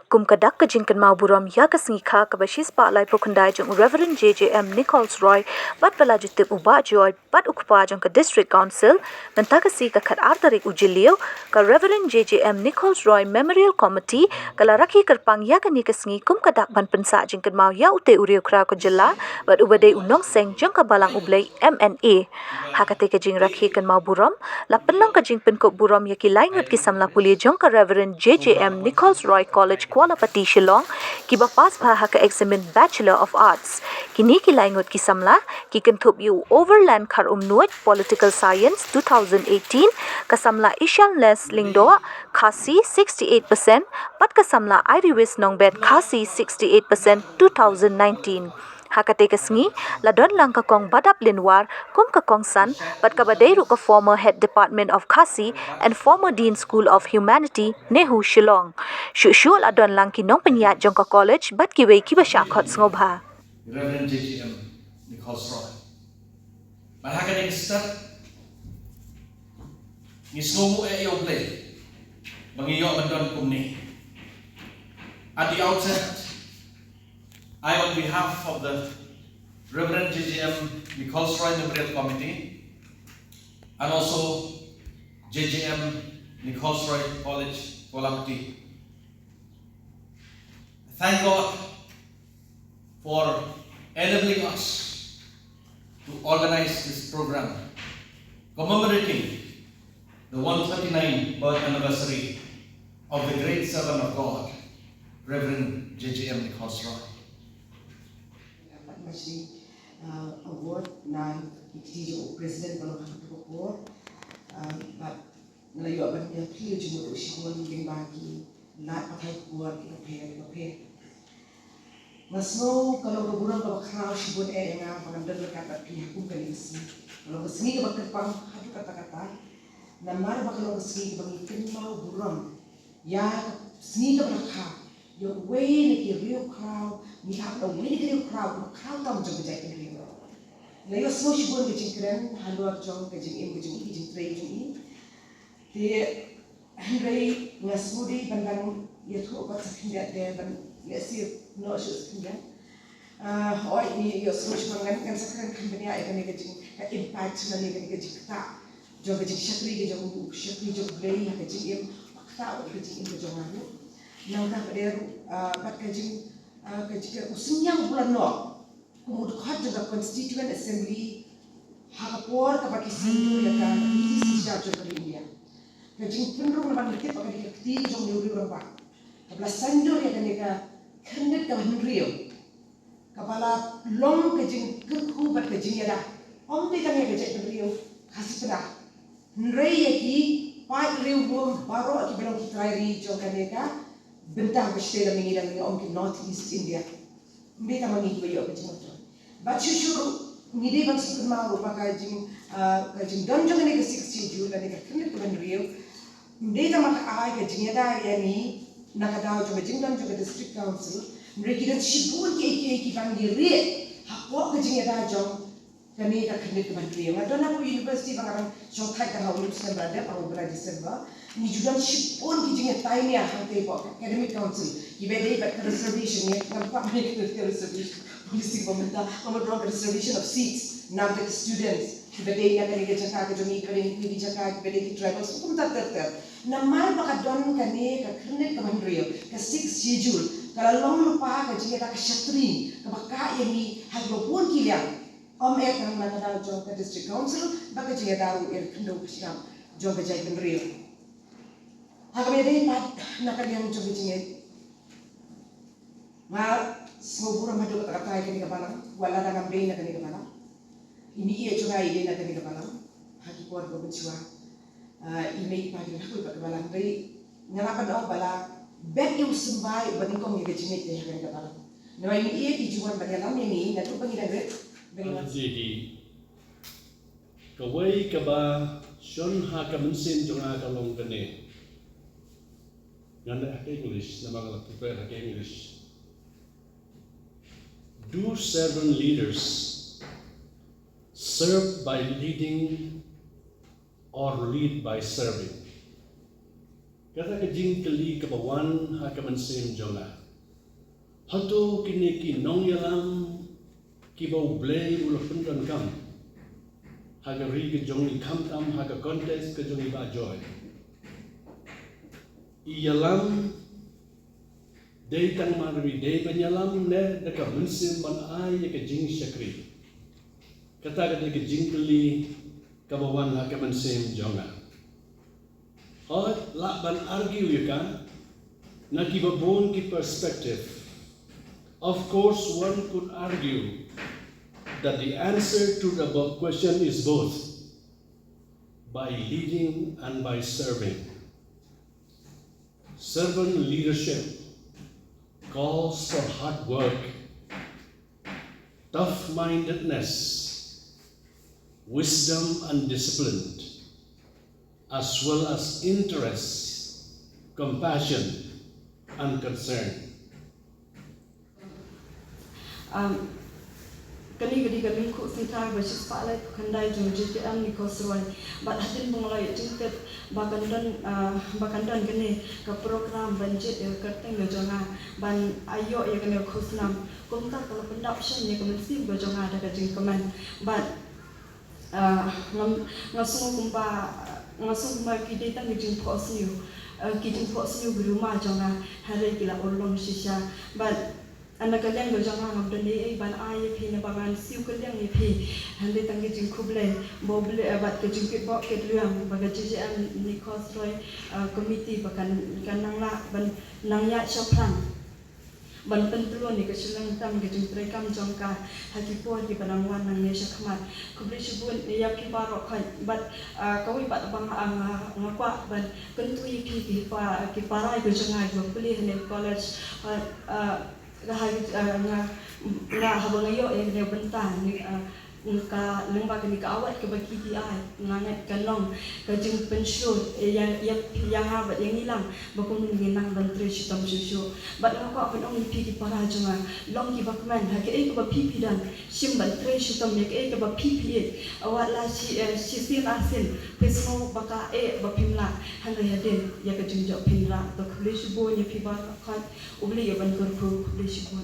Kum kadak ka Jing kynmaw Burom ya ka sngikha ka bashis pa lai pokhandai jong Rev JJM Nichols Roy bat pala jutip uba joy bat ukpa jong ka district council mynta ka si ka khat tarik jylliew ka Rev JJM Nichols Roy Memorial Committee ka la Rakhe kyrpang ya ka ni ka sngi kum kadak ban pynsah Jing kynmaw ya utei riewkhraw ka jylla bat ubadei nong seng jong ka Balang U Blei M&A Haka te ka Jing Rakhe kynmaw Burom la penlang ka Jing Pynkup Burom ya ki Ngut ki Samla Pule jong ka Rev JJM Nichols Roy College Kualapati Shillong ki bapas bha Haka examine Bechalor of Arts kini ki Ngut ki Samla ki kenthup yu Overland Kharumnuid Political Science 2018 ka Samla Eshalness Lyngdoh Khasi 68% pat ka Samla Iriwis Nongbet Khasi 68% 2019 Hakate ka sngi ladon lang ka kong badap linwar kum ka kong san but ka badairu ka former head department of Khasi and former dean school of humanity nehu shillong shu ladon lang ki nong penyat jong ka college bat ki wei ki ba shakhot ngobha Rev JJM Nichols Roy but hakate step ni snomu e oblei bangiyo bandon kumni at the outset I, on behalf of the Rev JJM Nichols Roy Memorial Committee and also JJM Nichols Roy College, Kualapati, thank God for enabling us to organize this program commemorating the 139th birth anniversary of the great servant of God, Rev JJM Nichols Roy. Award na iktijo president Balang U but ngelayo aban dia clear jumur usibuan yang bagi lat pakai buat kita Masno kalau berbulan kalau kerau sibuan enga pengambil dekat pihak hukum kalisi kalau kesini ke kyrpang hadu kata-kata namar bakal kesini bagi kynmaw Burom ya seni ke Rakhe yung way na ki riewkhraw ni hak na way na ki riewkhraw khraw tam jong jay kan riewkhraw na yo smo shibon ke jingkren halwa jong ke jing im ke jing i jing trei jing i te handrei ngasmo di bandang ya thu ba sakhinda de ban ya si no shu sakhinda oi ni yo smo shibon kan sakhan company ai kan ke jing ka impact na ni ke jing ta jong ke jing shakri ke jong blei ke jing im ta ke jing im ke jong anu nang dah berdiri bat kajing kajing usinya bulan no kemudian juga Constituent Assembly Haka kapag isinto ya kan ini sejak jauh dari India kajing penrung naman kita pakai dikti jong diuri berapa kabla sanjo ya kan dia kendet kawan rio kapala long kajing kerku bat kajing ya dah dia kan ya kajing rio Khasi pernah nrei ya ki pai rio bom baru aki belum kita ri jong kan dia bentang bersih dalam mengira om ke North East India, mereka mengidu yo kecil macam. Baca syur ngide bang sempurna rupa kajing donjong ini ke 60 Jul dan ke kene ke Rieu, mereka maka ai kajing ada yani nak ada juga jing donjong ke District Council, mereka dan sibuk ke bang diri, hakwa kajing ada jong kene ke Rieu. Ngadon aku university bang orang jokai kan haulu Snem ada aku belajar ni juga sipun kijingnya time ya hante po academic council ibede but reservation ya nampak mereka reservation polisi pemerintah nomor reservation of seats now the students ibede ya kan ke jaka ke jomi ibede ni jaka ibede ki tribals hukum tak namar bakadon kane ka kene ka mandrio ka 6 schedule kalau long lupa ka jinga ka shatri ka baka yani hagbon kilia kan mana jong ka district council baka jinga daru kendo kisham jong ka jai mandrio Haka mede pat nakaliang coba jinget. Ma semua Burom hadu kata-kata yang kini kebalang, wala na ngambil na kini kebalang. Ini ia juga ide na kini kebalang. Haki kuat berbencuah. Ini pagi aku ibat kebalang. Dari ngelapan au bala bet yung sembai banikong yang jinget ya kini kebalang. Nama ini ia dijual banyalam yang ini natu pengiran red. Jadi kawai kaba shon haka mensin jonga kalong kene. Nganda hake English, nama kalau prepare hake English. Do servant leaders serve by leading or lead by serving. Kata ke Jing keli kabawan haka mensim jonga. Hato kini ki nong yalam ki bau blei mula pendran kam. Haka ri ke jong i kam tam haka kontes ke jong i ba joy. I yalam dei tang marwi dei penyalam ne deka mensim ban ai ke Jing syakri. Kata ke Jing keli kabawan haka mensim jonga. Hot lak ban argue you kan, na kibabon ki perspective. Of course, one could argue that the answer to the above question is both by leading and by serving. Servant leadership calls for hard work, tough-mindedness, wisdom and discipline, as well as interest, compassion, and concern. Kani ku sintar basis palai kandai jong JJM Nichols Roy, but hatin bungalai jingdap bakandan kani ke program banjit kerteng jonga ban ayo ya kani khusnam kumta kalau pendapshan ya kami sim jonga ada kajing keman but ngasung kumpa kidai tang kijing posniu berumah jonga hari kila olong shisha but anak kalian jonga ngabdan ni ban ai phi na bangan siu kalian ni phi hande tang kijing kuble boble bat kijing pit bok ke luang baga JJM Nichols Roy committee bakan kanangla ban nangya shopran ban pentuan ni keselang tam kijing trekam jongka hakipo di banangwan nang ne shakmat kuble shibun ya ki barok khai but kawi bat bang ngakwa ban pentui ki parai ko jonga go puli ne college nga habang ayo yang dia bentang ni ka lembag ni ka awat ke bagi dia ngangat kanong ka jing pensyul yang habat yang hilang bakun nginang bantri sitam susu bat ngakwa penong ni pi para jonga long ki bakman ha ke ba pi dan sim bantri sitam ya ke ba pi awat la si sin asin pesmo baka ba pimla hande hadin ya ka jing jo pimla to kblish bo ni pi ba khat ubli ya ban kur kblish bo